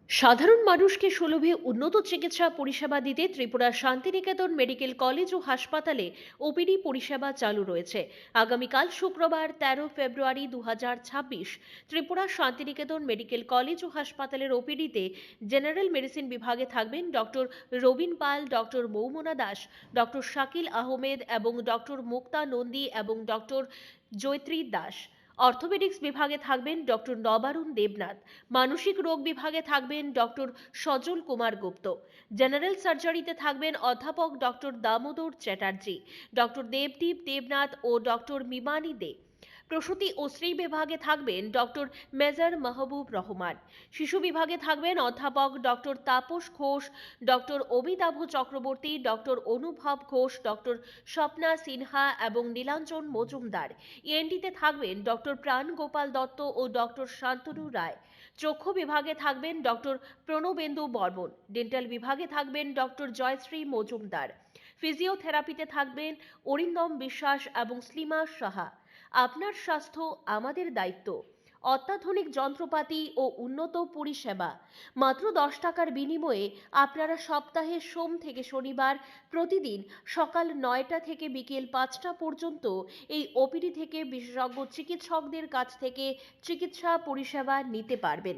সাধারণ মানুষকে সুলভে উন্নত চিকিৎসা পরিষেবা দিতে ত্রিপুরার শান্তিনিকেতন মেডিকেল কলেজ ও হাসপাতালে ওপিডি পরিষেবা চালু রয়েছে। আগামীকাল শুক্রবার 13 ফেব্রুয়ারি 2026 ত্রিপুরা শান্তিনিকেতন মেডিকেল কলেজ ও হাসপাতালের ওপিডিতে জেনারেল মেডিসিন বিভাগে থাকবেন ডক্টর রবিন পাল, ডক্টর মৌমনা দাস, ডক্টর শাকিল আহমেদ এবং ডক্টর মুক্তা নন্দী এবং ডক্টর জৈত্রী দাস। অর্থোপেডিক্স বিভাগে থাকবেন ডক্টর নবারুণ দেবনাথ। মানসিক রোগ বিভাগে থাকবেন ডক্টর সজল কুমার গুপ্ত। জেনারেল সার্জারিতে থাকবেন অধ্যাপক ডক্টর দামোদর চ্যাটার্জি, ডক্টর দেবদীপ দেবনাথ ও ডক্টর মিমানি দে। প্রসূতি ও স্ত্রী বিভাগে থাকবেন ডক্টর মেজর মাহবুব রহমান। শিশু বিভাগে থাকবেন অধ্যাপক doctor Tapas Ghosh, doctor Amitabh Chakraborty, doctor অনুভব ঘোষ, ডক্টর স্বপ্না সিনহা এবং নীলাঞ্জন মজুমদার। ইএনটিতে থাকবেন ডক্টর প্রাণ গোপাল দত্ত ও ডক্টর শান্তনু রায়। চক্ষু বিভাগে থাকবেন ডক্টর প্রণবেন্দু বর্মন। ডেন্টাল বিভাগে থাকবেন ডক্টর জয়শ্রী মজুমদার। ফিজিওথেরাপিতে থাকবেন অরিন্দম বিশ্বাস এবং স্লিমা সাহা। আপনার স্বাস্থ্য আমাদের দায়িত্ব। অত্যাধুনিক যন্ত্রপাতি ও উন্নত পরিষেবা। মাত্র 10 টাকার বিনিময়ে আপনারা সপ্তাহে সোম থেকে শনিবার প্রতিদিন সকাল 9টা থেকে বিকেল 5টা পর্যন্ত এই ওপিডি থেকে বিশেষজ্ঞ চিকিৎসকদের কাছ থেকে চিকিৎসা পরিষেবা নিতে পারবেন।